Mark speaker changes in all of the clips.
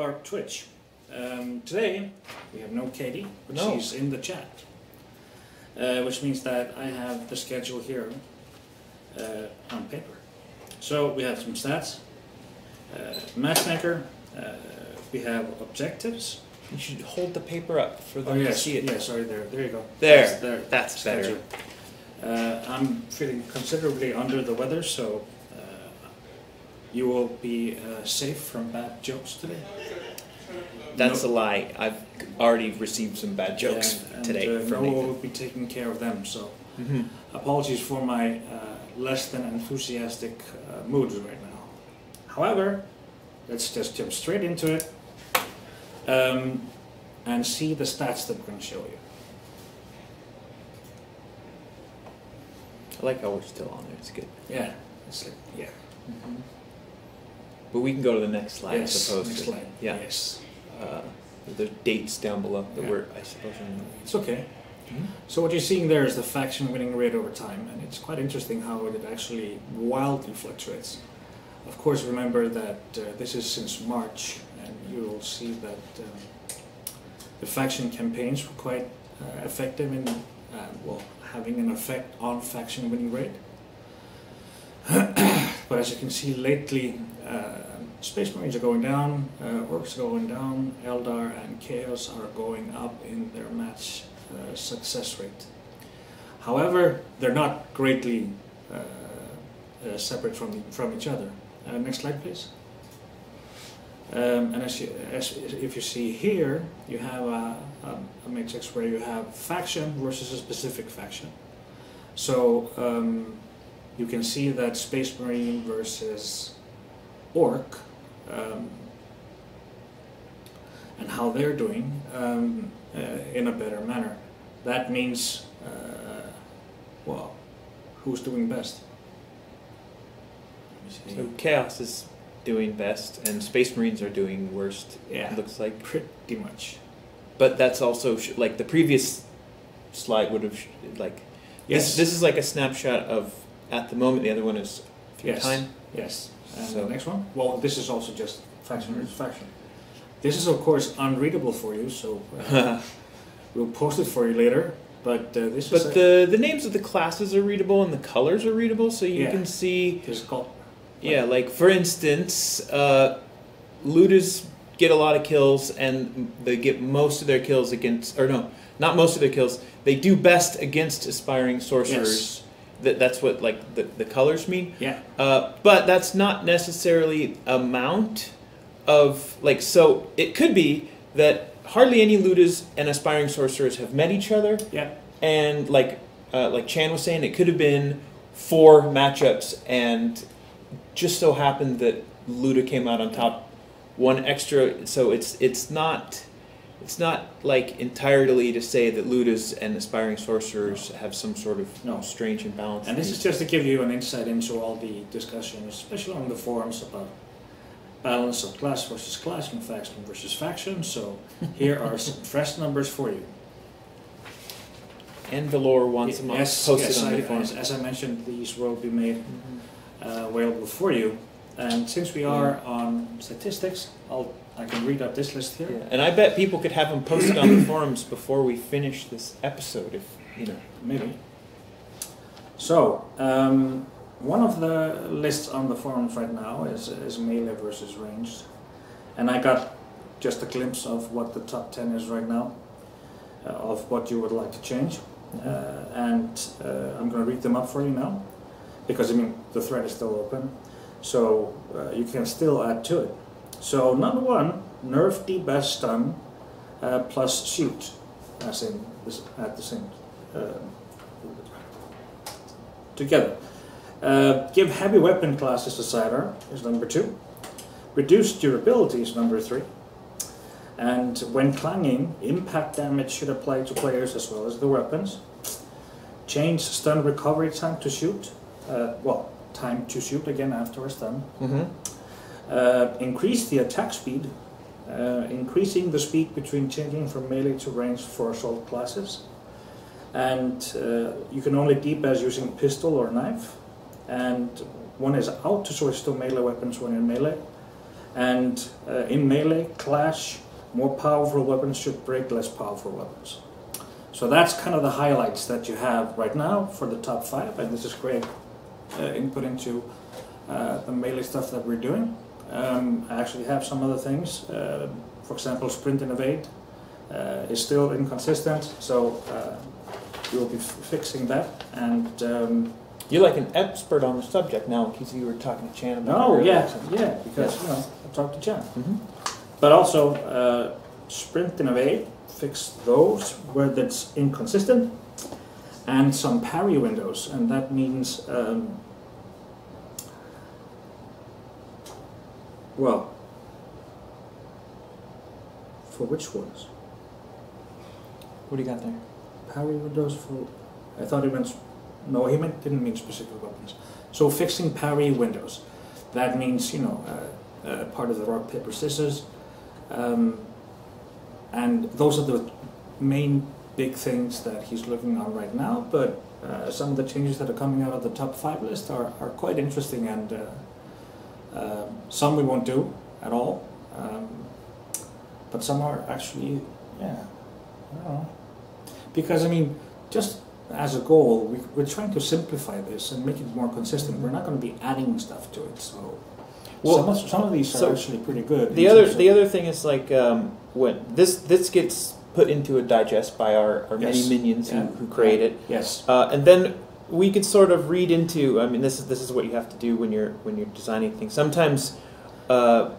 Speaker 1: our Twitch. Today we have no Katie, but she's in the chat, which means that I have the schedule here on paper. So we have some stats, matchmaker, we have objectives.
Speaker 2: You should hold the paper up for them to see it.
Speaker 1: Yeah, sorry, there you go.
Speaker 2: That's better.
Speaker 1: I'm feeling considerably under the weather, so you will be safe from bad jokes today.
Speaker 2: That's a lie. I've already received some bad jokes today from
Speaker 1: Noah
Speaker 2: Nathan.
Speaker 1: will be taking care of them, so apologies for my less than enthusiastic mood right now. However, let's just jump straight into it and see the stats that we're going to show you.
Speaker 2: I like how we're still on there. It's good.
Speaker 1: Yeah, it's like, yeah.
Speaker 2: But we can go to the next slide,
Speaker 1: Yes,
Speaker 2: I suppose.
Speaker 1: next slide.
Speaker 2: Yeah.
Speaker 1: Yes.
Speaker 2: There's dates down below that we're, I suppose.
Speaker 1: It's okay. So what you're seeing there is the faction winning rate over time, and it's quite interesting how it actually wildly fluctuates. Of course, remember that this is since March, and you will see that the faction campaigns were quite effective in having an effect on faction winning rate. But as you can see lately, Space Marines are going down, Orcs are going down, Eldar and Chaos are going up in their match success rate. However, they're not greatly separate from each other. Next slide, please. And if you see here, you have a matrix where you have faction versus a specific faction. So you can see that Space Marine versus Orc and how they're doing in a better manner. That means, well, who's doing best?
Speaker 2: So Chaos is doing best, and Space Marines are doing worst.
Speaker 1: Yeah,
Speaker 2: it looks like
Speaker 1: pretty much.
Speaker 2: But that's also like the previous slide would have like. Yes. This is like a snapshot of at the moment. The other one is time.
Speaker 1: Yes. And
Speaker 2: so
Speaker 1: the next one. Well, this is also just faction versus faction. This is of course unreadable for you, so we'll post it for you later. But this.
Speaker 2: But the names of the classes are readable and the colors are readable, so you can see.
Speaker 1: This is called.
Speaker 2: Yeah, like for instance, Ludas get a lot of kills, and they get most of their kills against, or no, not most of their kills. They do best against aspiring sorcerers. Yes. That's what like the colors mean.
Speaker 1: Yeah.
Speaker 2: But that's not necessarily amount of like. So it could be that hardly any Ludas and aspiring sorcerers have met each other.
Speaker 1: Yeah. And
Speaker 2: like Chan was saying, it could have been 4 matchups and. Just so happened that Luda came out on top, 1 extra. So it's not like entirely to say that Ludas and aspiring sorcerers have some sort of strange imbalance.
Speaker 1: And this is just to give you an insight into all the discussions, especially on the forums about balance of class versus class and faction versus faction. So here are some fresh numbers for you.
Speaker 2: And Valor once a month posted on the forums.
Speaker 1: As I mentioned, these will be made. Available for you, and since we are on statistics, I can read out this list here.
Speaker 2: Yeah. And I bet people could have them posted on the forums before we finish this episode, if you know.
Speaker 1: Maybe. So one of the lists on the forums right now is melee versus ranged, and I got just a glimpse of what the top 10 is right now, of what you would like to change, and I'm going to read them up for you now. Because I mean the thread is still open, so you can still add to it. So number 1, nerf the best stun plus shoot, as in this, at the same together. Give heavy weapon classes to sidearm is number 2. Reduce durability is number 3. And when clanging, impact damage should apply to players as well as the weapons. Change stun recovery time to shoot. Time to shoot again after a stun. Increase the attack speed, increasing the speed between changing from melee to ranged for assault classes. And you can only deep-as using pistol or knife. And one is out to switch to melee weapons when in melee. And in melee, clash, more powerful weapons should break less powerful weapons. So that's kind of the highlights that you have right now for the top 5, and this is great input into the melee stuff that we're doing. I actually have some other things. For example, sprint and evade is still inconsistent, so we'll be fixing that. And
Speaker 2: you're like an expert on the subject now, because you were talking to Chan about it.
Speaker 1: oh yeah, because you know I talked to Chan. But also sprint and evade, fix those where that's inconsistent, and some parry windows, and that means well, for which ones?
Speaker 2: What do you got there?
Speaker 1: Parry windows for, I thought he meant, no, he didn't mean specific weapons. So fixing parry windows, that means, you know, part of the rock, paper, scissors, and those are the main big things that he's looking on right now, but some of the changes that are coming out of the top 5 list are quite interesting, and some we won't do at all, but some are actually, yeah, I don't know. Because I mean, just as a goal, we're trying to simplify this and make it more consistent. We're not going to be adding stuff to it, so well, some of these are actually pretty good.
Speaker 2: The other thing is like when this gets put into a digest by our many minions who create it.
Speaker 1: Yes.
Speaker 2: And then we could sort of read into. I mean, this is what you have to do when you're designing things. Sometimes the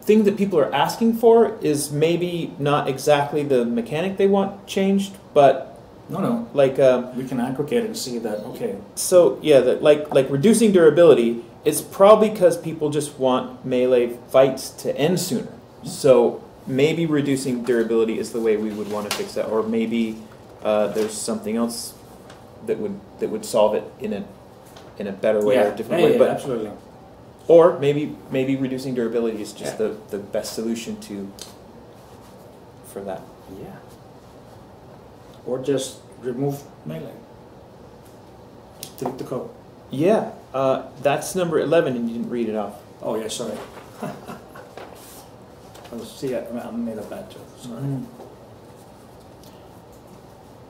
Speaker 2: thing that people are asking for is maybe not exactly the mechanic they want changed, but
Speaker 1: no,
Speaker 2: like
Speaker 1: we can aggregate and see that. Okay.
Speaker 2: So yeah, that like reducing durability. It's probably because people just want melee fights to end sooner. So maybe reducing durability is the way we would want to fix that, or maybe there's something else that would solve it in a better way or a different way.
Speaker 1: Yeah,
Speaker 2: but
Speaker 1: absolutely.
Speaker 2: Or maybe reducing durability is just the best solution for that.
Speaker 1: Yeah. Or just remove melee. Just delete the code.
Speaker 2: Yeah, that's number 11, and you didn't read it off.
Speaker 1: Oh yeah, sorry. See, I made a bad joke. Sorry.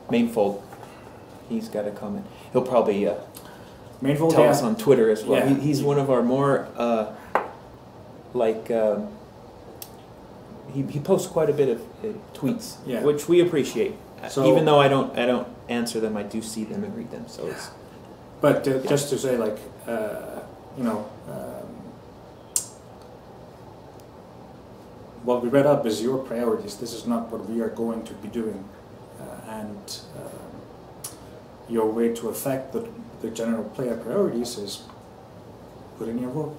Speaker 2: Mainfold, he's got a comment. He'll probably
Speaker 1: Mainfold,
Speaker 2: tell us on Twitter as well.
Speaker 1: Yeah.
Speaker 2: He's one of our more he posts quite a bit of tweets, which we appreciate. So, even though I don't answer them, I do see them and read them. So it's.
Speaker 1: But just to say, like, you know, what we read up is your priorities. This is not what we are going to be doing, and your way to affect the general player priorities is put in your vote.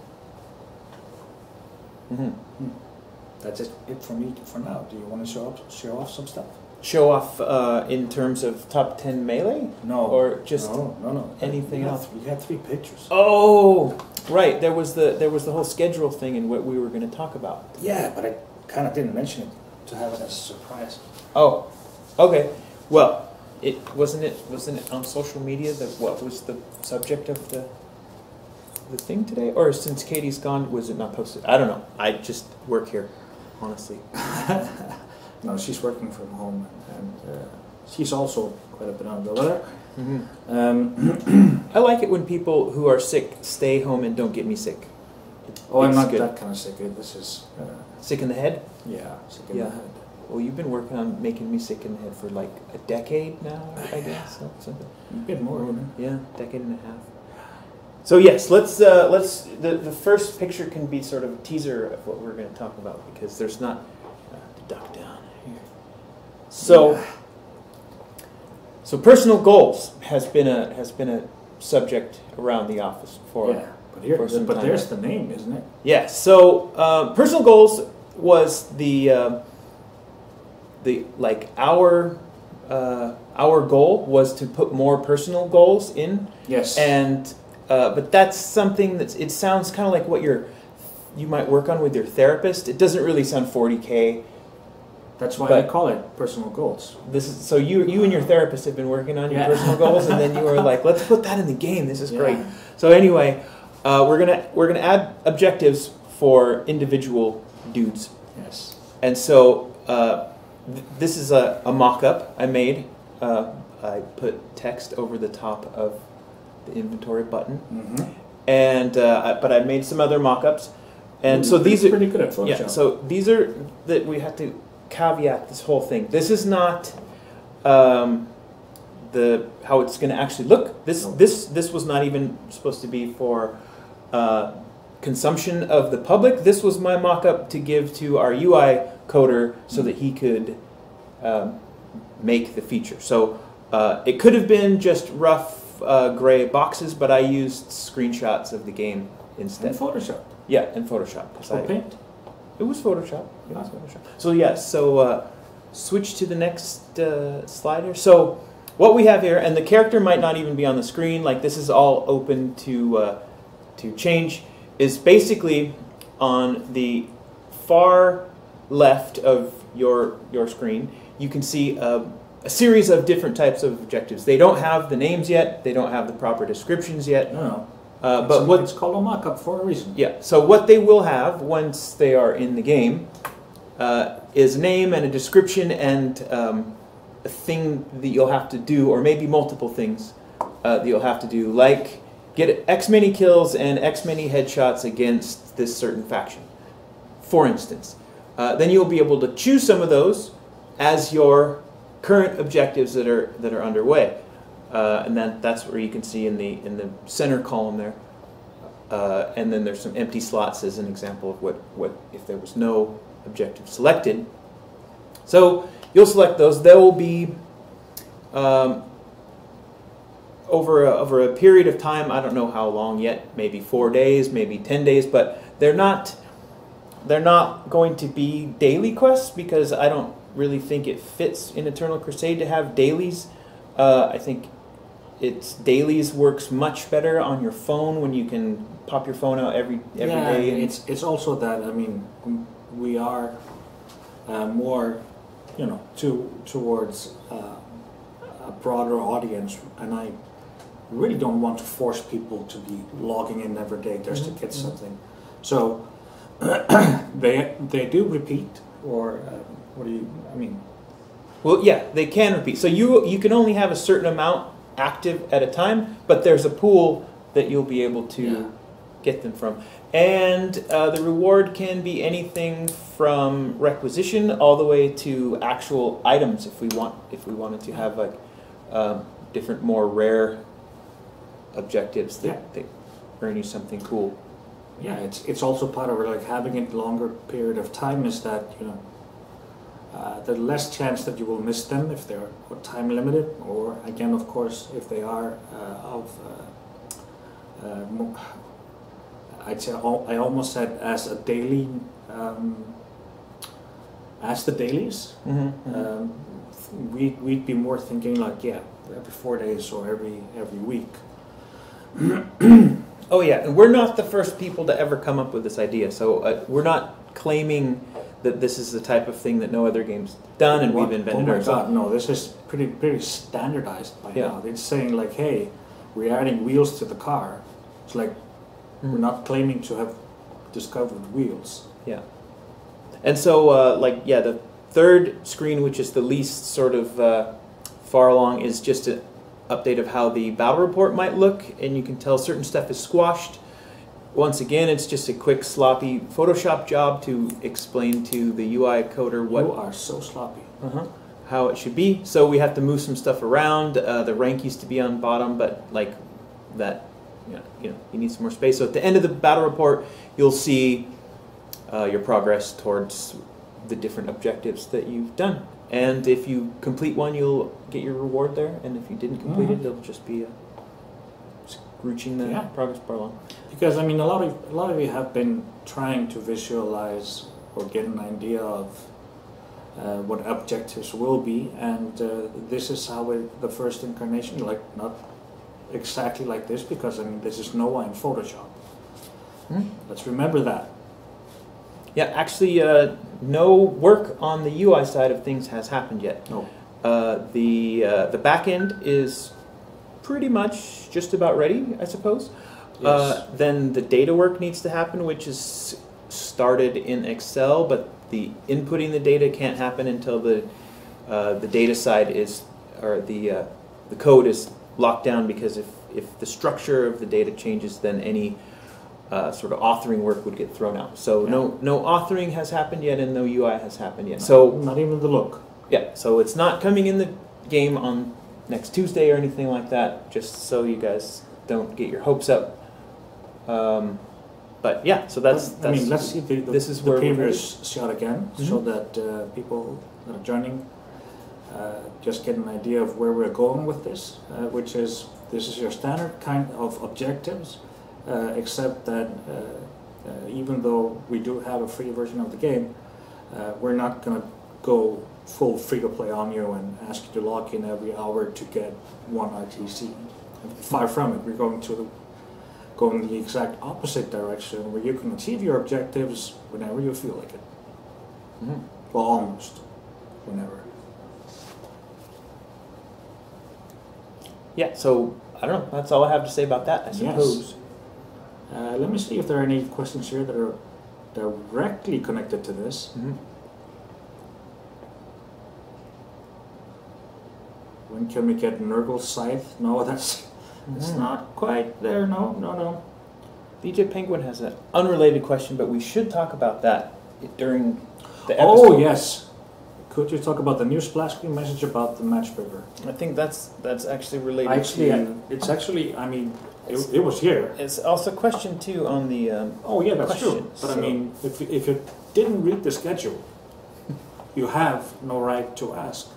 Speaker 1: That's it for me for now. Do you want to show off some stuff?
Speaker 2: Show off in terms of top 10 melee?
Speaker 1: No.
Speaker 2: Or just
Speaker 1: no.
Speaker 2: Anything else?
Speaker 1: We had 3 pictures.
Speaker 2: Oh, right. There was the whole schedule thing and what we were going to talk about.
Speaker 1: Yeah, but I kind of didn't mention it to have it as a surprise.
Speaker 2: Oh, okay. Well, wasn't it on social media that what was the subject of the thing today? Or since Katie's gone, was it not posted? I don't know. I just work here, honestly.
Speaker 1: No, she's working from home, and she's also quite a bit under the weather.
Speaker 2: I like it when people who are sick stay home and don't get me sick.
Speaker 1: I'm not that kind of sick. This is...
Speaker 2: sick in the head?
Speaker 1: Yeah, sick in the head.
Speaker 2: Well, you've been working on making me sick in the head for like a decade now, I guess. Something.
Speaker 1: A bit more, even.
Speaker 2: Yeah, decade and a half. So yes, let's the first picture can be sort of a teaser of what we're going to talk about, because there's not the duck down here. So personal goals has been a subject around the office for
Speaker 1: but there's the name, isn't it?
Speaker 2: Yeah. So personal goals was our goal was to put more personal goals in.
Speaker 1: Yes.
Speaker 2: And but that's something it sounds kind of like what you might work on with your therapist. It doesn't really sound 40K.
Speaker 1: That's why
Speaker 2: But
Speaker 1: I call it personal goals.
Speaker 2: this is so you and your therapist have been working on your personal goals, and then you were like, let's put that in the game. This is great. So anyway, we're gonna add objectives for individual dudes.
Speaker 1: Yes.
Speaker 2: And so this is a mock-up I made. I put text over the top of the inventory button, and but I made some other mock-ups. And so these are
Speaker 1: pretty good at Photoshop.
Speaker 2: Yeah. So these are that we have to caveat this whole thing. This is not how it's going to actually look. This was not even supposed to be for consumption of the public. This was my mock-up to give to our UI coder so that he could make the feature. So it could have been just rough gray boxes, but I used screenshots of the game instead.
Speaker 1: In Photoshop.
Speaker 2: Yeah, in Photoshop.
Speaker 1: Paint?
Speaker 2: It was Photoshop. So yeah, switch to the next slide here. So what we have here, and the character might not even be on the screen, like this is all open to change, is basically on the far left of your screen, you can see a series of different types of objectives. They don't have the names yet, they don't have the proper descriptions yet.
Speaker 1: No.
Speaker 2: But what
Speaker 1: it's called a mock-up for a reason.
Speaker 2: Yeah. So what they will have once they are in the game is a name and a description and a thing that you'll have to do, or maybe multiple things that you'll have to do, like get X many kills and X many headshots against this certain faction, for instance. Then you'll be able to choose some of those as your current objectives that are underway. And that's where you can see in the center column there. And then there's some empty slots as an example of what if there was no objective selected. So you'll select those. There will be over a period of time. I don't know how long yet. Maybe 4 days, maybe 10 days. But they're not going to be daily quests because I don't really think it fits in Eternal Crusade to have dailies. I think dailies works much better on your phone when you can pop your phone out every day. And
Speaker 1: it's also that, I mean, we are more, towards a broader audience, and I really don't want to force people to be logging in every day just to get something. So they do repeat, or what do you? I mean,
Speaker 2: well, yeah, they can repeat. So you can only have a certain amount active at a time, but there's a pool that you'll be able to get them from. And the reward can be anything from requisition all the way to actual items if we wanted to have like different, more rare objectives that earn you something cool.
Speaker 1: Yeah, it's also part of like having it longer period of time is that the less chance that you will miss them if they're time limited, or again, of course, if they are I'd say I almost said as a daily, as the dailies. We'd be more thinking like every 4 days or every week.
Speaker 2: Oh yeah, and we're not the first people to ever come up with this idea. So we're not claiming that this is the type of thing that no other game's done and we've invented ourselves.
Speaker 1: No, this is pretty standardized by now. It's saying like, hey, we're adding wheels to the car. It's like we're not claiming to have discovered wheels.
Speaker 2: Yeah. And so the third screen, which is the least sort of far along, is just an update of how the battle report might look, and you can tell certain stuff is squashed. Once again, it's just a quick, sloppy Photoshop job to explain to the UI coder what...
Speaker 1: You are so sloppy.
Speaker 2: How it should be. So we have to move some stuff around. The rank used to be on bottom, but like that, you need some more space. So at the end of the battle report, you'll see your progress towards the different objectives that you've done. And if you complete one, you'll get your reward there. And if you didn't complete it, it'll just be scrooching the progress bar along.
Speaker 1: Because I mean, a lot of you have been trying to visualize or get an idea of what objectives will be, and this is how the first incarnation, like not exactly like this, because I mean this is Noah in Photoshop. Let's remember that.
Speaker 2: Yeah, actually, no work on the UI side of things has happened yet.
Speaker 1: No.
Speaker 2: The back end is pretty much just about ready, I suppose.
Speaker 1: Yes.
Speaker 2: Then the data work needs to happen, which is started in Excel, but the inputting the data can't happen until the data side is, or the code is locked down, because if the structure of the data changes, then any sort of authoring work would get thrown out. So no authoring has happened yet, and no UI has happened yet. So
Speaker 1: not even the look.
Speaker 2: yeah, so it's not coming in the game on next Tuesday or anything like that, just so you guys don't get your hopes up. But yeah, so that's
Speaker 1: I mean, let's see
Speaker 2: this is
Speaker 1: the
Speaker 2: where
Speaker 1: previous shot again, so that people that are joining just get an idea of where we're going with this, which is, this is your standard kind of objectives, except that even though we do have a free version of the game, we're not going to go full free-to-play on you and ask you to log in every hour to get one RTC. Far from it. We're going to go in the exact opposite direction, where you can achieve your objectives whenever you feel like it. Well, almost whenever.
Speaker 2: Yeah, so I don't know, that's all I have to say about that, I suppose.
Speaker 1: Yes. Let me see if there are any questions here that are directly connected to this. When can we get Nurgle's Scythe? No, that's it's not quite there. No.
Speaker 2: BJ Penguin has an unrelated question, but we should talk about that during the episode.
Speaker 1: Oh, yes. Could you talk about the new splash screen message about the matchmaker?
Speaker 2: I think that's actually related
Speaker 1: It's actually, I mean, it was here.
Speaker 2: It's also a question, too, on the
Speaker 1: oh, yeah, that's true. But
Speaker 2: so,
Speaker 1: I mean, if you didn't read the schedule, you have no right to ask.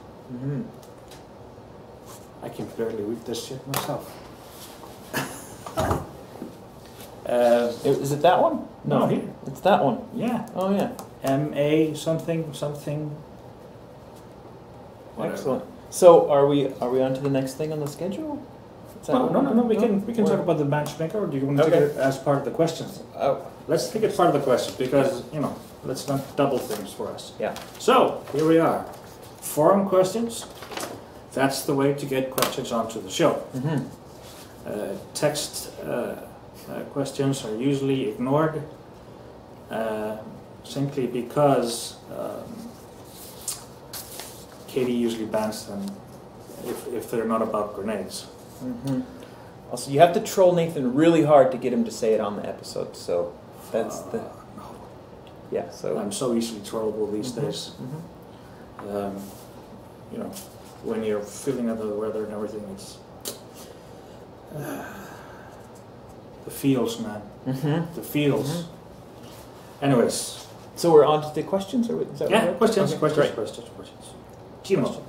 Speaker 1: I can barely read this shit myself.
Speaker 2: Is it that one?
Speaker 1: No, here.
Speaker 2: It's that one.
Speaker 1: Yeah.
Speaker 2: Oh, yeah.
Speaker 1: MA something. Whatever.
Speaker 2: Excellent. So, are we on to the next thing on the schedule?
Speaker 1: No. We can talk about the matchmaker, or do you want to take it as part of the questions?
Speaker 2: Oh,
Speaker 1: let's take it part of the questions, because let's not double things for us.
Speaker 2: Yeah.
Speaker 1: So here we are. Forum questions. That's the way to get questions onto the show. Text questions are usually ignored, simply because Katie usually bans them if they're not about grenades.
Speaker 2: Also, you have to troll Nathan really hard to get him to say it on the episode. So that's yeah. So
Speaker 1: I'm so easily trollable these days. When you're feeling under the weather and everything, it's the feels, man. The feels. Anyways,
Speaker 2: so we're on to the questions, or is that
Speaker 1: questions.
Speaker 2: Okay,
Speaker 1: Questions. Timo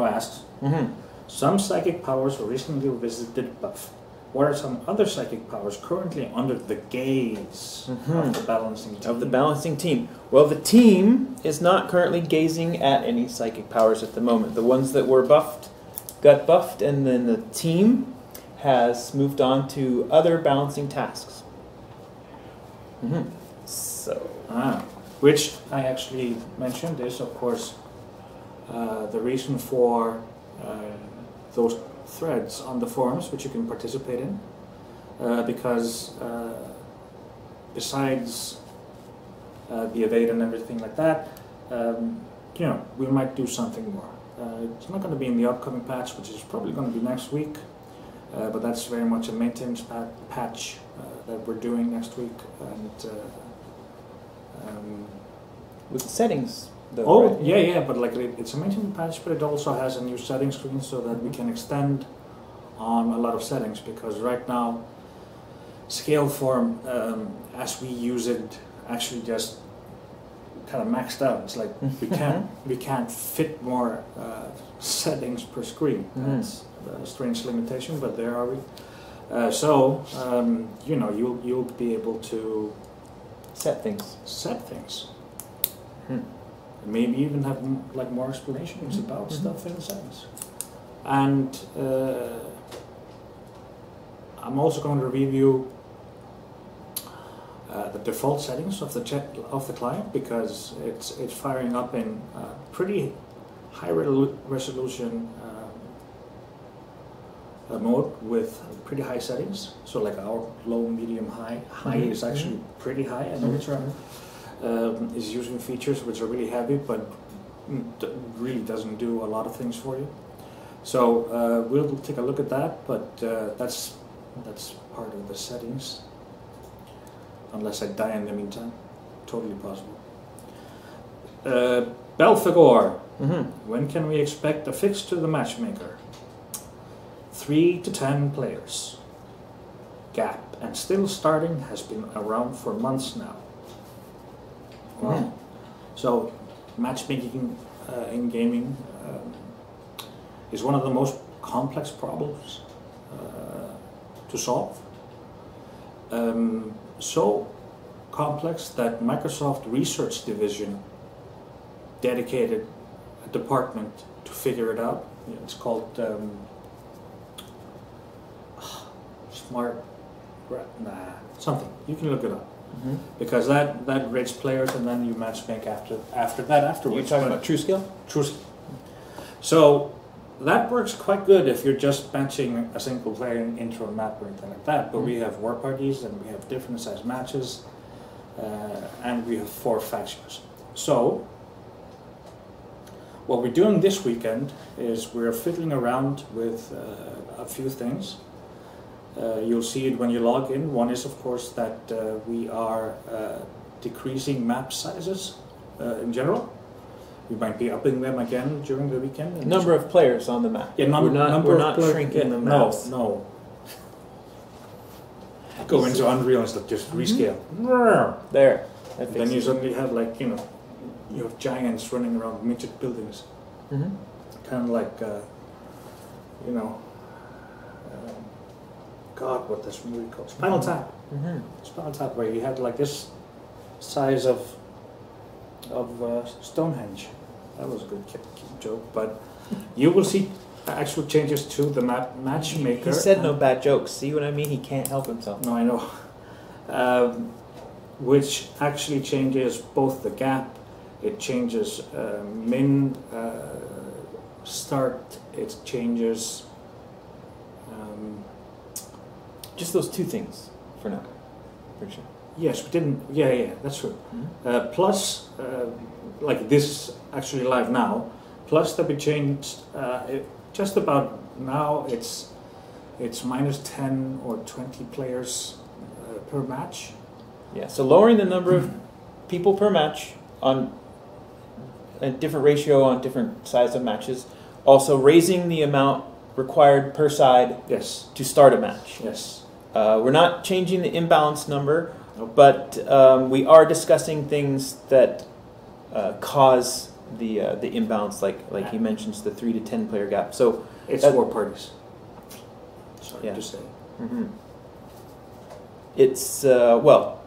Speaker 1: asks, some psychic powers were recently revisited buff. What are some other psychic powers currently under the gaze of the balancing team?
Speaker 2: Well, the team is not currently gazing at any psychic powers at the moment. The ones that were buffed got buffed, and then the team has moved on to other balancing tasks. So,
Speaker 1: which I actually mentioned is, of course, the reason for those threads on the forums, which you can participate in, because besides the evade and everything like that, we might do something more. It's not going to be in the upcoming patch, which is probably going to be next week, but that's very much a maintenance patch that we're doing next week. And
Speaker 2: with the settings, though,
Speaker 1: oh,
Speaker 2: right?
Speaker 1: yeah, but like it's a maintenance patch, but it also has a new settings screen so that we can extend on a lot of settings, because right now scale form, as we use it, actually just kind of maxed out. It's like we can't fit more settings per screen. That's a strange limitation, but there are we. So you'll be able to
Speaker 2: set things.
Speaker 1: Maybe even have like more explanations about stuff in the settings. And I'm also going to review the default settings of the client, because it's firing up in pretty high resolution mode with pretty high settings. So like our low, medium, high. High is actually pretty high, and ultra is using features which are really heavy, but really doesn't do a lot of things for you. So we'll take a look at that, but that's part of the settings. Unless I die in the meantime, totally possible. Belphegor, when can we expect a fix to the matchmaker? 3 to 10 players. Gap, and still starting, has been around for months now. Wow. So matchmaking in gaming is one of the most complex problems to solve. So complex that Microsoft Research Division dedicated a department to figure it out. It's called something. You can look it up. Because that rates players, and then you matchmake afterwards.
Speaker 2: You're talking about TrueScale?
Speaker 1: TrueScale. So that works quite good if you're just matching a single player into a map or anything like that. But we have war parties, and we have different size matches, and we have 4 factions. So what we're doing this weekend is we're fiddling around with a few things. You'll see it when you log in. One is, of course, that we are decreasing map sizes in general. We might be upping them again during the weekend.
Speaker 2: Number of players on the map.
Speaker 1: Yeah,
Speaker 2: we're not shrinking the maps.
Speaker 1: No. Go into Unreal and stuff, just rescale.
Speaker 2: There.
Speaker 1: Then you suddenly have you have giants running around midget buildings. Kind of like, God, what this movie called? Spinal Tap. Spinal Tap, where you had like this size of Stonehenge. That was a good joke, but you will see actual changes to the matchmaker.
Speaker 2: He said no bad jokes. See what I mean? He can't help himself.
Speaker 1: No, I know. Which actually changes both the gap. It changes min start. It changes.
Speaker 2: Just those 2 things for now. Pretty sure.
Speaker 1: Yes, we didn't. Yeah, that's true. Plus, like this is actually live now. Plus that we changed just about now. It's minus 10 or 20 players per match.
Speaker 2: Yeah. So lowering the number of people per match on a different ratio on different size of matches. Also raising the amount required per side.
Speaker 1: Yes.
Speaker 2: To start a match.
Speaker 1: Yes.
Speaker 2: We're not changing the imbalance number, but we are discussing things that cause the imbalance, like he mentions the 3 to 10 player gap. So
Speaker 1: it's 4 parties. Sorry to say.
Speaker 2: It's well,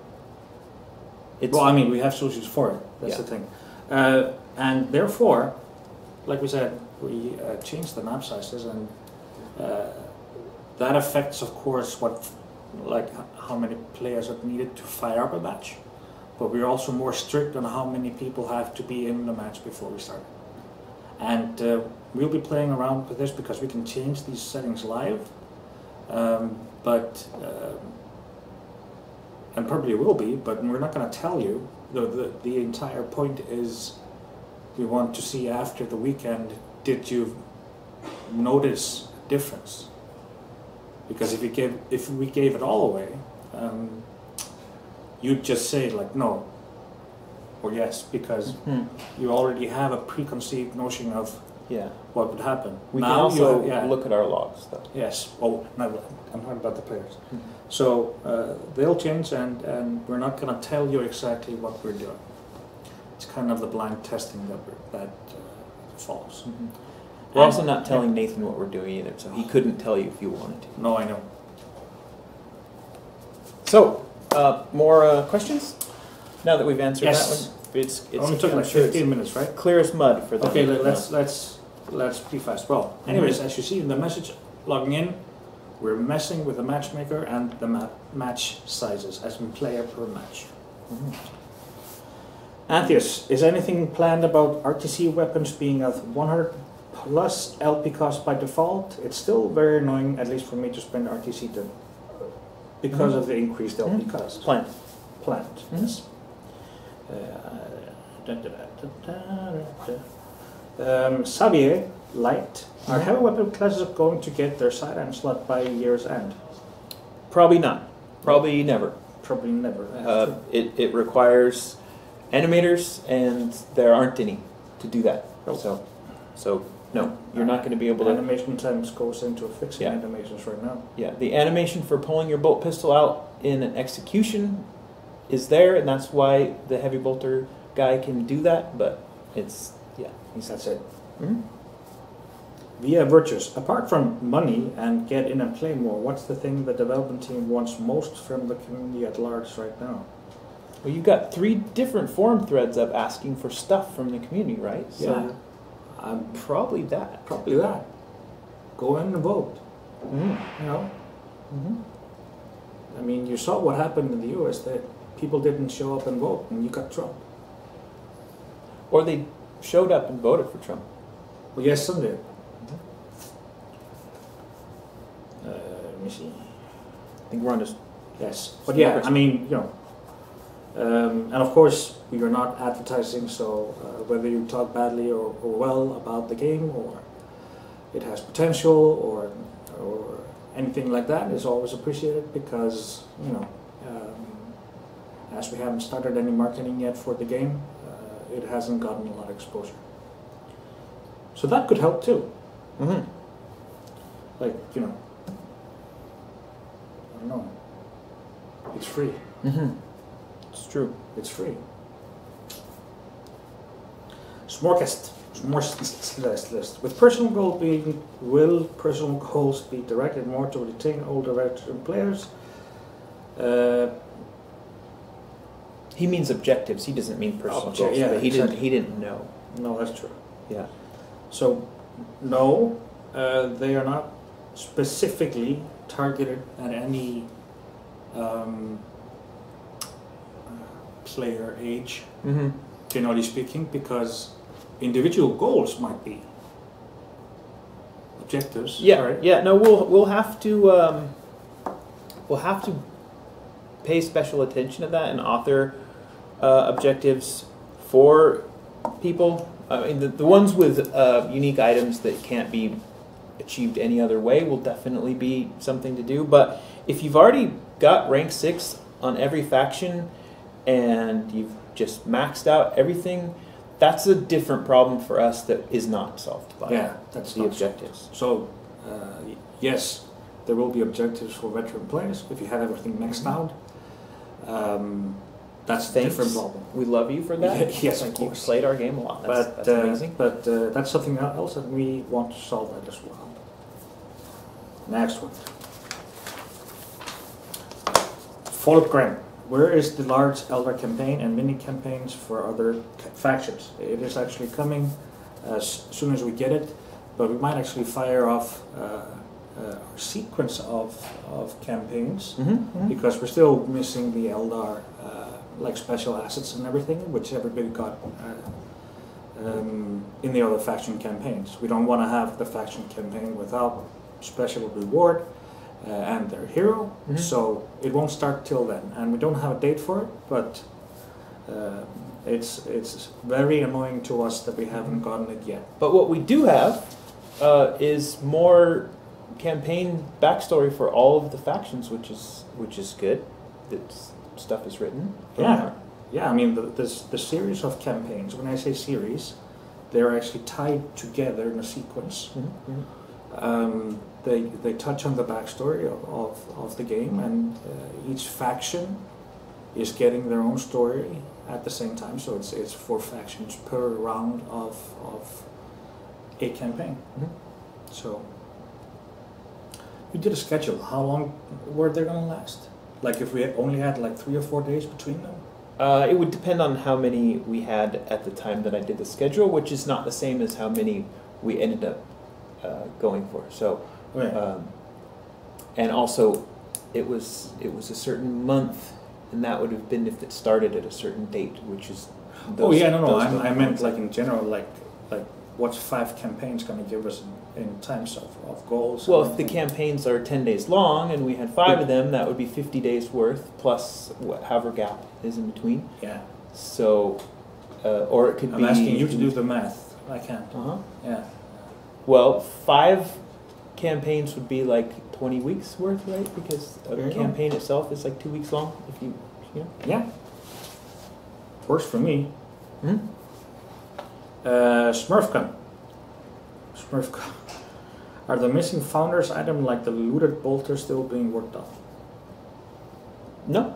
Speaker 1: I mean, we have solutions for it. That's the thing, and therefore, like we said, we changed the map sizes, and that affects, of course, how many players are needed to fire up a match. But we're also more strict on how many people have to be in the match before we start. And we'll be playing around with this because we can change these settings live. And probably will be, but we're not going to tell you. The entire point is we want to see after the weekend, did you notice a difference? Because if we gave it all away, you'd just say like no or yes, because you already have a preconceived notion of what would happen.
Speaker 2: We can also look at our logs, though.
Speaker 1: Yes. Oh, no, I'm talking about the players. So they'll change, and we're not going to tell you exactly what we're doing. It's kind of the blind testing that falls.
Speaker 2: We're also not telling Nathan what we're doing either, so he couldn't tell you if you wanted to.
Speaker 1: No, I know.
Speaker 2: So, more questions? Now that we've answered that one, it's
Speaker 1: only took like 15 minutes, right?
Speaker 2: Clear as mud for them.
Speaker 1: Okay, let's be fast. Well, anyways, as you see in the message logging in, we're messing with the matchmaker and the match sizes, as in player per match. Antheus, is anything planned about RTC weapons being at 100 plus LP cost by default? It's still very annoying, at least for me, to spend RTC because of the increased LP cost.
Speaker 2: Planned.
Speaker 1: Yes. Xavier, Light, are heavy weapon classes going to get their sidearm slot by year's end?
Speaker 2: Probably not. Probably never.
Speaker 1: Probably never.
Speaker 2: It requires animators, and there aren't any to do that. So no, you're not going to be able to.
Speaker 1: Animation times goes into fixing animations right now.
Speaker 2: Yeah, the animation for pulling your bolt pistol out in an execution is there, and that's why the heavy bolter guy can do that. But that's
Speaker 1: it. Via Virtues, apart from money and get in and play more, what's the thing the development team wants most from the community at large right now?
Speaker 2: Well, you've got 3 different forum threads up asking for stuff from the community, right? So probably that.
Speaker 1: Probably that. Go in and vote. You know? I mean, you saw what happened in the US, that people didn't show up and vote, and you got Trump.
Speaker 2: Or they showed up and voted for Trump.
Speaker 1: Well, yes, some did. Let me see.
Speaker 2: I think we're on this.
Speaker 1: Yes, but yeah, I mean, you know, and of course we are not advertising, so whether you talk badly or well about the game, or it has potential, or anything like that, is always appreciated, because, you know, as we haven't started any marketing yet for the game, it hasn't gotten a lot of exposure. So that could help too. Like, you know, I don't know. It's free.
Speaker 2: It's true.
Speaker 1: It's free. Smorcast. List. With personal goal being, will personal goals be directed more to retain older veteran players?
Speaker 2: He means objectives. He doesn't mean personal goals.
Speaker 1: Yeah,
Speaker 2: he didn't know.
Speaker 1: No, that's true.
Speaker 2: Yeah.
Speaker 1: So, no, they are not specifically targeted at any player age, generally speaking, because individual goals might be objectives.
Speaker 2: Yeah,
Speaker 1: right?
Speaker 2: yeah. No, we'll have to pay special attention to that and author objectives for people. I mean, the ones with unique items that can't be achieved any other way will definitely be something to do. But if you've already got rank 6 on every faction and you've just maxed out everything, that's a different problem for us that is not solved by
Speaker 1: that's
Speaker 2: the objectives.
Speaker 1: So, yes, there will be objectives for veteran players if you have everything maxed out. That's a different problem.
Speaker 2: We love you for that.
Speaker 1: Yes,
Speaker 2: like
Speaker 1: of course.
Speaker 2: You've played our game a lot. That's amazing.
Speaker 1: But that's something else that we want to solve that as well. Next one. Folkgrim. Where is the large Elder campaign and mini campaigns for other factions? It is actually coming as soon as we get it, but we might actually fire off a sequence of campaigns, because we're still missing the Eldar like special assets and everything, which everybody got in the other faction campaigns. We don't want to have the faction campaign without special reward and their hero, so it won't start till then, and we don't have a date for it, but it's very annoying to us that we haven't gotten it yet.
Speaker 2: But what we do have is more campaign backstory for all of the factions, which is good. That stuff is written.
Speaker 1: Yeah. I mean, the series of campaigns. When I say series, they're actually tied together in a sequence. They touch on the backstory of the game, and each faction is getting their own story at the same time. So it's 4 factions per round of a campaign. So you did a schedule. How long were they going to last? Like if we only had like 3 or 4 days between them?
Speaker 2: It would depend on how many we had at the time that I did the schedule, which is not the same as how many we ended up going for. So, and also, it was a certain month and that would have been if it started at a certain date, which is.
Speaker 1: Oh yeah, no. I meant like in general, like what's 5 campaigns going to give us in terms of goals?
Speaker 2: Well, if the campaigns are 10 days long and we had 5 of them, that would be 50 days worth plus however gap is in between.
Speaker 1: Yeah.
Speaker 2: So, or it could be.
Speaker 1: I'm asking you to do the math. I can't. Yeah.
Speaker 2: Well, 5 campaigns would be like 20 weeks worth, right? Because a campaign itself is like 2 weeks long. If you know.
Speaker 1: Yeah. Works for me.
Speaker 2: Mm-hmm.
Speaker 1: Smurfcon. Are the missing founders item like the looted bolter still being worked on?
Speaker 2: No.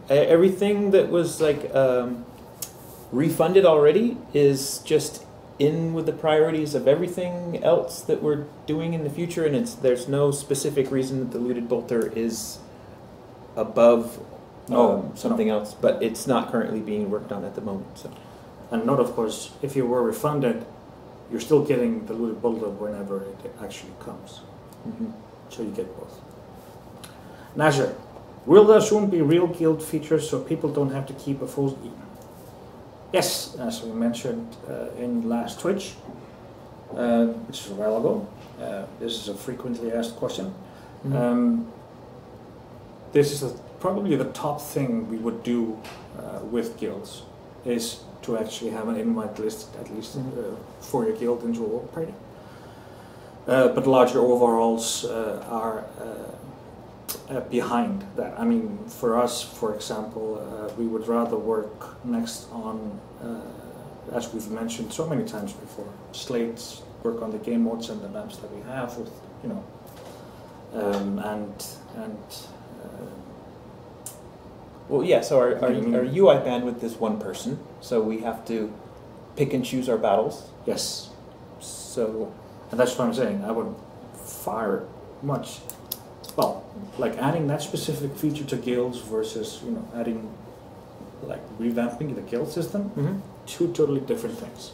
Speaker 2: Everything that was like refunded already is just in with the priorities of everything else that we're doing in the future, and there's no specific reason that the looted bolter is above something else, but it's not currently being worked on at the moment. So.
Speaker 1: And note, of course, if you were refunded, you're still getting the looted bolter whenever it actually comes.
Speaker 2: Mm-hmm.
Speaker 1: So you get both. Nazir, will there soon be real guild features so people don't have to keep a full... Yes, as we mentioned in last Twitch, which is a while ago. This is a frequently asked question.
Speaker 2: Mm-hmm.
Speaker 1: This is probably the top thing we would do with guilds, is to actually have an invite list, at least for your guild into a work party. But larger overalls are behind that. I mean, for us, for example, we would rather work next on, as we've mentioned so many times before, slates, work on the game modes and the maps that we have with, you know,
Speaker 2: well, yeah, so our UI bandwidth is 1 person, so we have to pick and choose our battles.
Speaker 1: Yes.
Speaker 2: So,
Speaker 1: and that's what I'm saying. I would fire much, well, like adding that specific feature to guilds versus, you know, adding, like revamping the guild system.
Speaker 2: Mm-hmm.
Speaker 1: 2 totally different things.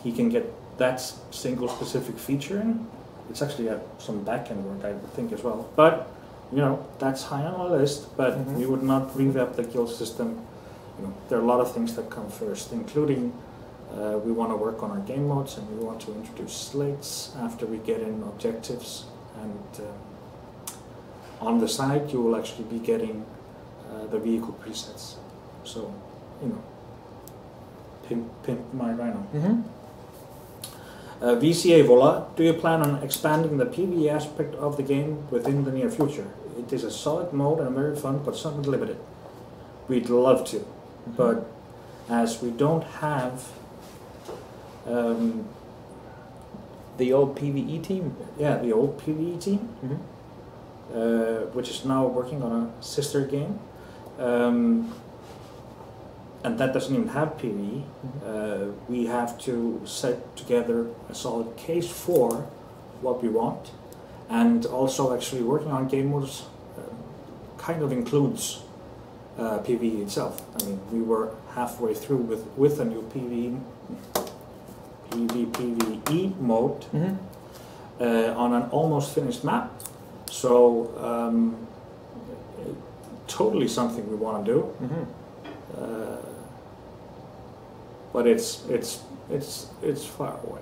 Speaker 1: He can get that single specific feature in. It's actually some back-end work, I would think, as well. But you know, that's high on our list, but we would not revamp the guild system. You know, there are a lot of things that come first, including we want to work on our game modes, and we want to introduce slates after we get in objectives. And on the side, you will actually be getting the vehicle presets. So, you know, pimp my rhino.
Speaker 2: Mm-hmm.
Speaker 1: VCA Vola, do you plan on expanding the PvE aspect of the game within the near future? It is a solid mode and very fun, but somewhat limited. We'd love to, but as we don't have
Speaker 2: the old PvE team?
Speaker 1: Yeah, the old PvE team, which is now working on a sister game. And that doesn't even have PvE. We have to set together a solid case for what we want, and also actually working on game modes kind of includes PvE itself. I mean, we were halfway through with a new PvE mode on an almost finished map. So totally something we want to do. But it's far away,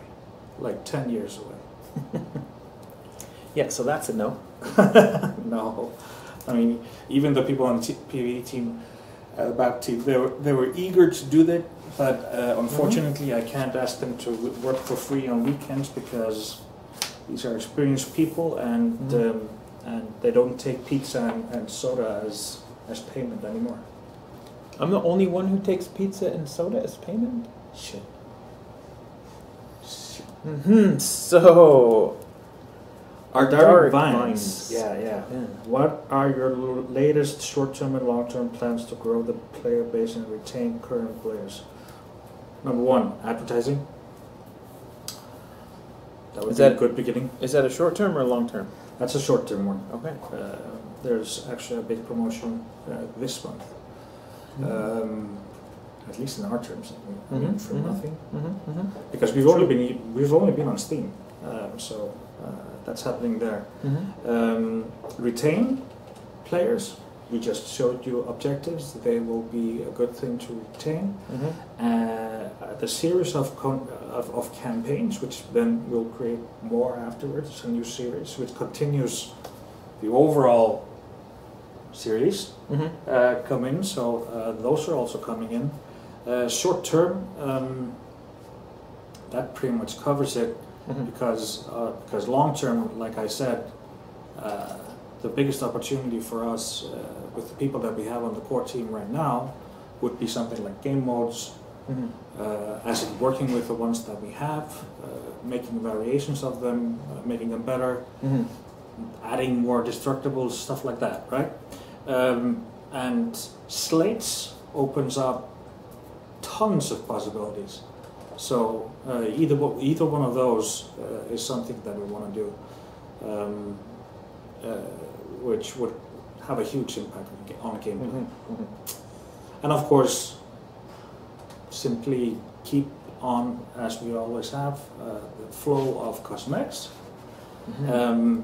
Speaker 1: like 10 years away.
Speaker 2: Yeah, so that's a no.
Speaker 1: No, I mean, even the people on the PvE team, back team, they were eager to do that, but unfortunately I can't ask them to work for free on weekends because these are experienced people, and they don't take pizza and soda as payment anymore.
Speaker 2: I'm the only one who takes pizza and soda as payment?
Speaker 1: Shit.
Speaker 2: So,
Speaker 1: our Dark Vines. Yeah. What are your latest short-term and long-term plans to grow the player base and retain current players? Number 1, advertising. That would be a good beginning.
Speaker 2: Is that a short-term or a long-term?
Speaker 1: That's a short-term one.
Speaker 2: Okay.
Speaker 1: There's actually a big promotion this month. At least in our terms, I mean, for nothing, because we've only been on Steam, so that's happening there. Retain players, we just showed you objectives. They will be a good thing to retain. The series of campaigns, which then will create more afterwards, a new series which continues the overall series come in. So those are also coming in. Short term, that pretty much covers it, because long term, like I said, the biggest opportunity for us with the people that we have on the core team right now would be something like game modes, as in working with the ones that we have, making variations of them, making them better, adding more destructibles, stuff like that, right? And slates opens up tons of possibilities. So either one of those is something that we want to do, which would have a huge impact on gameplay. And of course, simply keep on, as we always have, the flow of cosmetics. And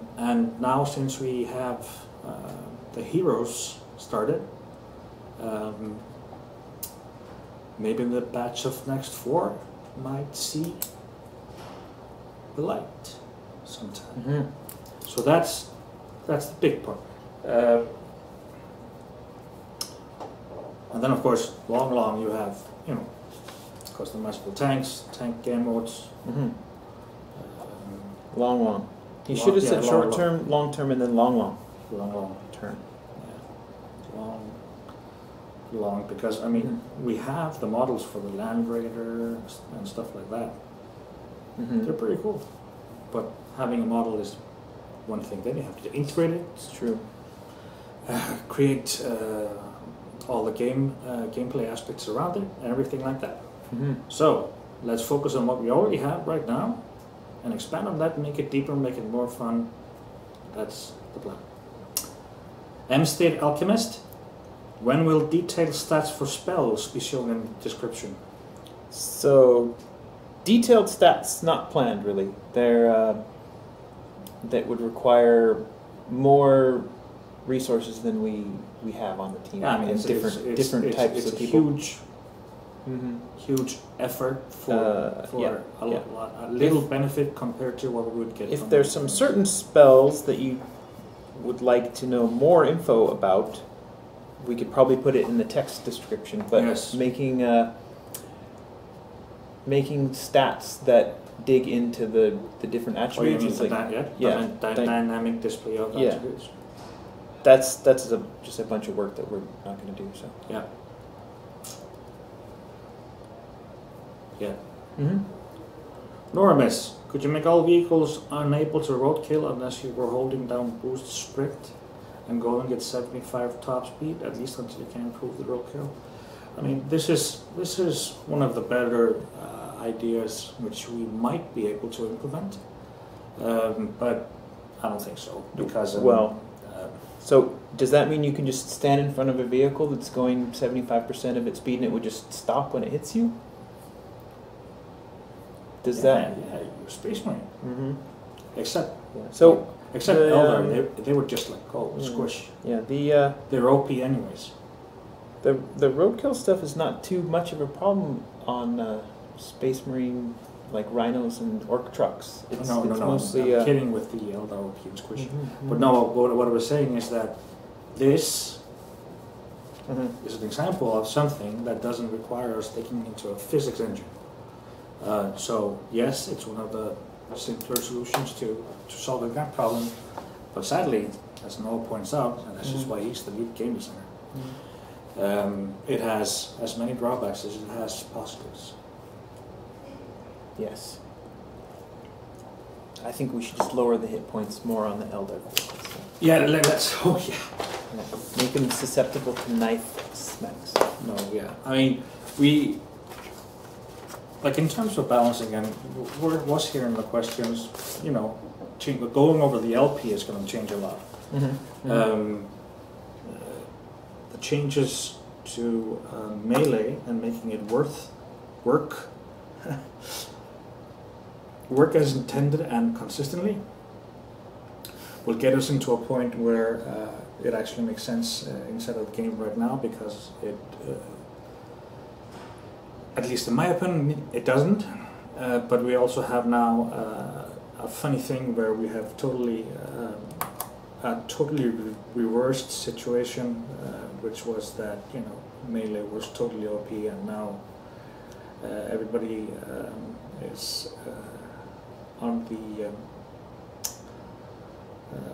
Speaker 1: now, since we have the heroes started, maybe the batch of next 4 might see the light sometime. So that's the big part. And then of course, long you have, customizable tanks, tank game modes.
Speaker 2: Long. You should have said short term, long term, and then long term.
Speaker 1: Yeah. Long, because I mean, we have the models for the Land Raider and stuff like that. They're pretty cool, but having a model is one thing. Then you have to integrate it.
Speaker 2: It's true.
Speaker 1: Create all the gameplay aspects around it and everything like that. So let's focus on what we already have right now and expand on that, make it deeper, make it more fun. That's the plan. M-State Alchemist. When will detailed stats for spells be shown in the description?
Speaker 2: So, detailed stats not planned really. They're that would require more resources than we have on the team.
Speaker 1: Yeah, I mean,
Speaker 2: and different types of people.
Speaker 1: It's huge effort for a little benefit compared to what we would get.
Speaker 2: If there's some certain spells that you would like to know more info about, we could probably put it in the text description. But making stats that dig into the different attributes is like
Speaker 1: dynamic display of attributes.
Speaker 2: That's just a bunch of work that we're not going to do. So
Speaker 1: Normis, could you make all vehicles unable to roadkill unless you were holding down boost sprint and going at 75 top speed, at least until you can improve the roadkill? I mean, this is one of the better ideas which we might be able to implement, but I don't think so, because
Speaker 2: so does that mean you can just stand in front of a vehicle that's going 75% of its speed and it would just stop when it hits you? Does that?
Speaker 1: Yeah, you're a Space Marine. Except Elder, they were just like squish.
Speaker 2: Yeah,
Speaker 1: they're OP anyways.
Speaker 2: The roadkill stuff is not too much of a problem on Space Marine, like rhinos and orc trucks. It's mostly
Speaker 1: I'm kidding with the Elder OP and squish. But no, what I was saying is that this is an example of something that doesn't require us taking into a physics engine. So yes, it's one of the simpler solutions to solving that problem, but sadly, as Noah points out, and that's just why he's the lead game designer, it has as many drawbacks as it has positives.
Speaker 2: Yes. I think we should just lower the hit points more on the Elder.
Speaker 1: Yeah, let's. Oh yeah.
Speaker 2: Make them susceptible to knife smacks.
Speaker 1: No, yeah. I mean, we. Like in terms of balancing, and where it was here in the questions, going over the LP is going to change a lot. The changes to melee and making it work as intended and consistently will get us into a point where it actually makes sense inside of the game right now, because it, at least in my opinion, it doesn't. But we also have now a funny thing where we have a totally reversed situation, which was that, you know, melee was totally OP, and now everybody is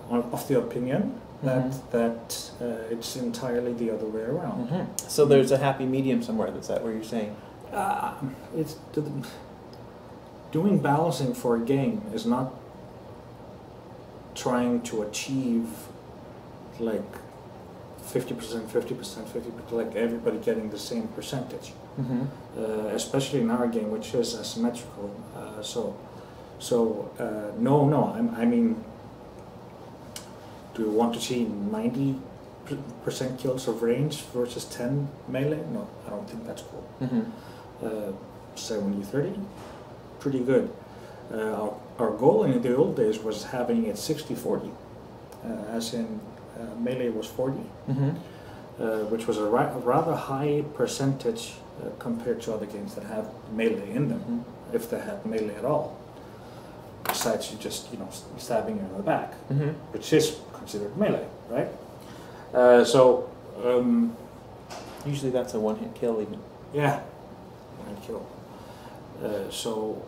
Speaker 1: of the opinion that it's entirely the other way around.
Speaker 2: So there's a happy medium somewhere. That's that what you're saying?
Speaker 1: It's doing balancing for a game is not trying to achieve like 50%, 50%, 50%, like everybody getting the same percentage. Especially in our game, which is asymmetrical. No. I mean, do you want to see 90% kills of range versus 10 melee? No, I don't think that's cool. 70-30, pretty good. Our goal in the old days was having it 60-40, as in melee was 40, which was a rather high percentage compared to other games that have melee in them, if they had melee at all. Besides you just, you know, stabbing in the back, which is considered melee, right?
Speaker 2: Usually that's a one-hit kill even.
Speaker 1: Yeah, one-hit kill. So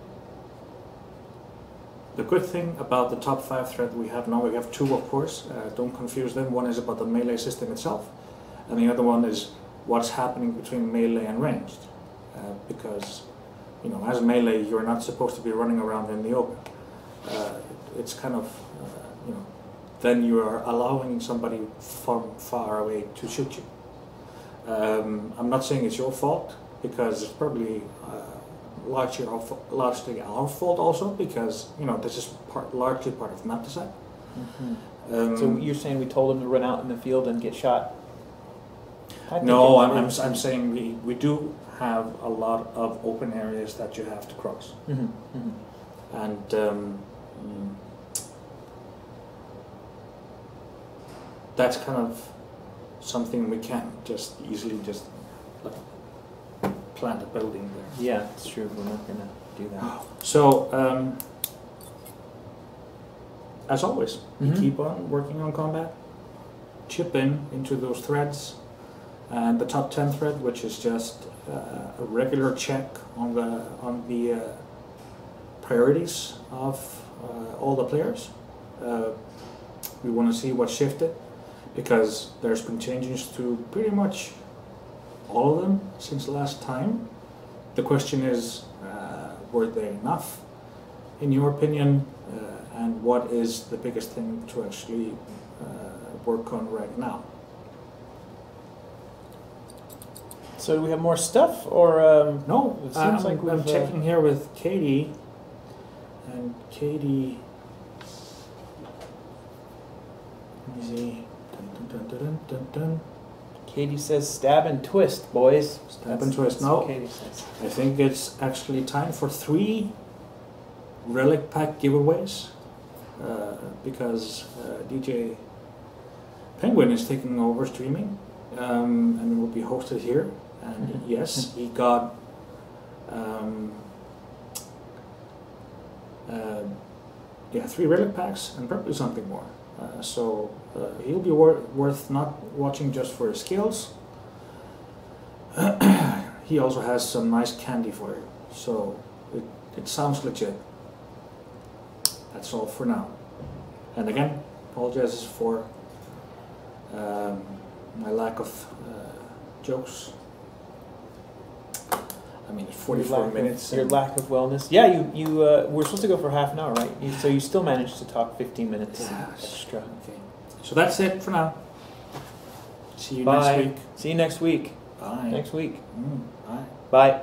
Speaker 1: the good thing about the top 5 thread we have now, we have 2 of course, don't confuse them. One is about the melee system itself, and the other one is what's happening between melee and ranged. Because, you know, as melee you're not supposed to be running around in the open. It's kind of, you know, then you are allowing somebody from far away to shoot you. I'm not saying it's your fault, because it's probably largely our fault also, because, you know, this is largely part of map design.
Speaker 2: So you're saying we told them to run out in the field and get shot?
Speaker 1: No, I'm saying we do have a lot of open areas that you have to cross. And that's kind of something we can't just easily just like plant a building there.
Speaker 2: Yeah, it's true. We're not going to do that.
Speaker 1: So, as always, we keep on working on combat, chip into those threads, and the top 10 thread, which is just a regular check on the priorities of all the players. We want to see what shifted, because there's been changes to pretty much all of them since last time. The question is, were they enough, in your opinion, and what is the biggest thing to actually work on right now?
Speaker 2: So do we have more stuff, or
Speaker 1: no?
Speaker 2: It seems like
Speaker 1: I'm checking here with Katie, and Katie. Let me see. Dun, dun, dun, dun.
Speaker 2: Katie says, "Stab and twist, boys."
Speaker 1: Stab and twist. No,
Speaker 2: Katie says.
Speaker 1: I think it's actually time for 3 relic pack giveaways, because DJ Penguin is taking over streaming, and will be hosted here. And yes, he got yeah, 3 relic packs and probably something more. So he'll be worth not watching just for his skills. He also has some nice candy for you, so it sounds legit. That's all for now. And again, apologize for my lack of jokes. I mean, it's 44 minutes.
Speaker 2: Your lack of wellness. Yeah, you we're supposed to go for half an hour, right? So you still managed to talk 15 minutes extra.
Speaker 1: Okay. So that's it for now. See you
Speaker 2: Bye.
Speaker 1: next week.
Speaker 2: See you next week.
Speaker 1: Bye.
Speaker 2: Next week.
Speaker 1: Bye.
Speaker 2: Bye.